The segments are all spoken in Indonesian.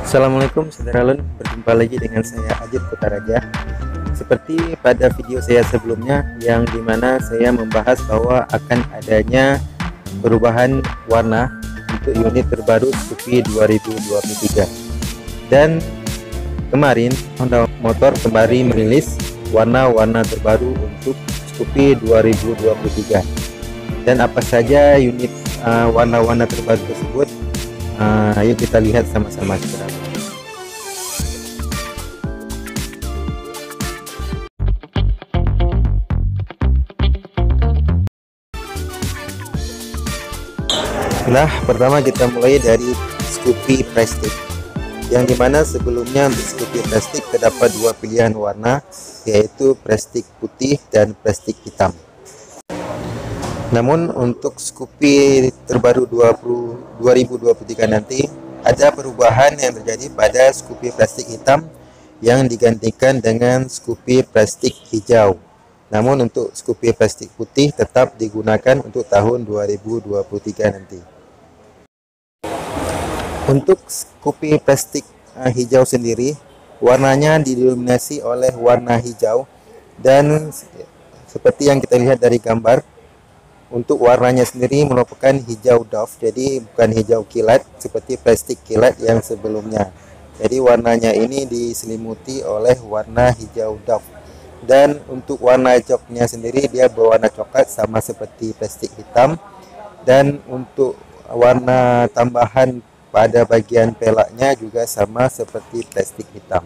Assalamualaikum saudara Lun, berjumpa lagi dengan saya Ajit Kutaraja. Seperti pada video saya sebelumnya yang dimana saya membahas bahwa akan adanya perubahan warna untuk unit terbaru Scoopy 2023, dan kemarin Honda Motor kembali merilis warna-warna terbaru untuk Scoopy 2023. Dan apa saja unit warna-warna terbaru tersebut? Ayo kita lihat sama-sama saudara. Nah, pertama kita mulai dari Scoopy Prestige, yang dimana sebelumnya untuk Scoopy Prestige terdapat dua pilihan warna, yaitu Prestige putih dan Prestige hitam. Namun untuk Scoopy terbaru 2023 nanti ada perubahan yang terjadi pada Scoopy Prestige hitam yang digantikan dengan Scoopy Prestige hijau. Namun untuk Scoopy Prestige putih tetap digunakan untuk tahun 2023 nanti. Untuk Scoopy Prestige hijau sendiri, warnanya didominasi oleh warna hijau, dan seperti yang kita lihat dari gambar, untuk warnanya sendiri merupakan hijau doff, jadi bukan hijau kilat seperti Prestige kilat yang sebelumnya. Jadi warnanya ini diselimuti oleh warna hijau doff, dan untuk warna joknya sendiri dia berwarna coklat sama seperti Prestige hitam, dan untuk warna tambahan pada bagian pelaknya juga sama seperti Prestige hitam.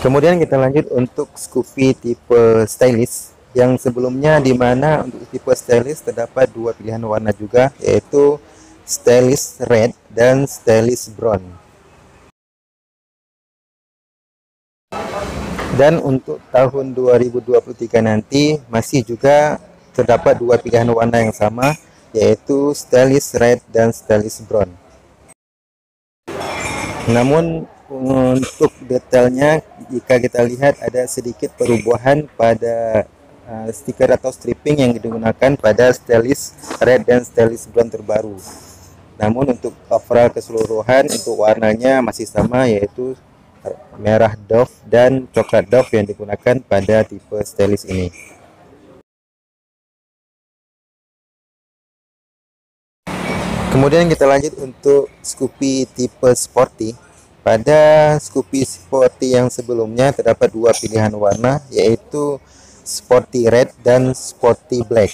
Kemudian kita lanjut untuk Scoopy tipe Stylish, yang sebelumnya dimana untuk tipe Stylish terdapat dua pilihan warna juga, yaitu Stylish Red dan Stylish Brown. Dan untuk tahun 2023 nanti masih juga terdapat dua pilihan warna yang sama, yaitu Stylish Red dan Stylish Brown. Namun untuk detailnya, jika kita lihat ada sedikit perubahan pada stiker atau stripping yang digunakan pada Stylish Red dan Stylish Brown terbaru. Namun untuk overall keseluruhan untuk warnanya masih sama, yaitu merah doff dan coklat doff yang digunakan pada tipe Stylish ini. Kemudian kita lanjut untuk Scoopy tipe Sporty. Pada Scoopy Sporty yang sebelumnya terdapat dua pilihan warna, yaitu Sporty Red dan Sporty Black.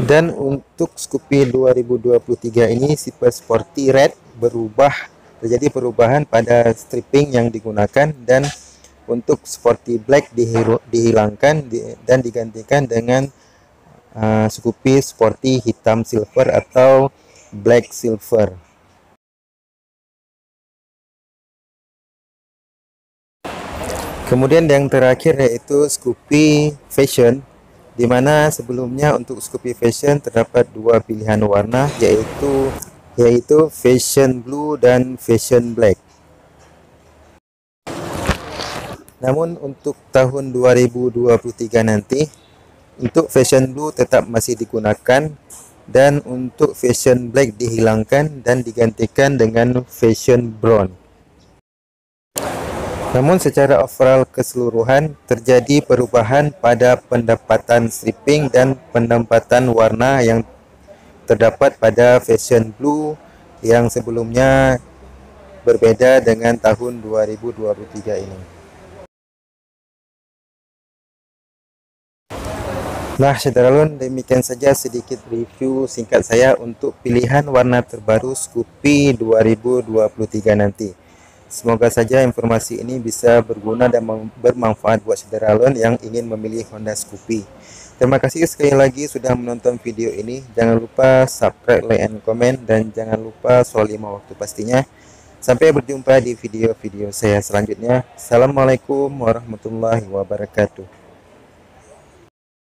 Dan untuk Scoopy 2023 ini tipe Sporty Red terjadi perubahan pada stripping yang digunakan, dan untuk Sporty Black dihilangkan dan digantikan dengan Scoopy Sporty hitam silver atau black silver. Kemudian yang terakhir yaitu Scoopy Fashion, dimana sebelumnya untuk Scoopy Fashion terdapat dua pilihan warna, yaitu Fashion Blue dan Fashion Black. Namun untuk tahun 2023 nanti, untuk Fashion Blue tetap masih digunakan, dan untuk Fashion Black dihilangkan dan digantikan dengan Fashion Brown. Namun secara overall keseluruhan terjadi perubahan pada pendapatan stripping dan pendapatan warna yang terdapat pada Fashion Blue yang sebelumnya berbeda dengan tahun 2023 ini. Nah saudara Lun, demikian saja sedikit review singkat saya untuk pilihan warna terbaru Scoopy 2023 nanti. Semoga saja informasi ini bisa berguna dan bermanfaat buat saudara Lon yang ingin memilih Honda Scoopy. Terima kasih sekali lagi sudah menonton video ini. Jangan lupa subscribe, like, and comment, dan jangan lupa soal 5 waktu pastinya. Sampai berjumpa di video-video saya selanjutnya. Assalamualaikum warahmatullahi wabarakatuh.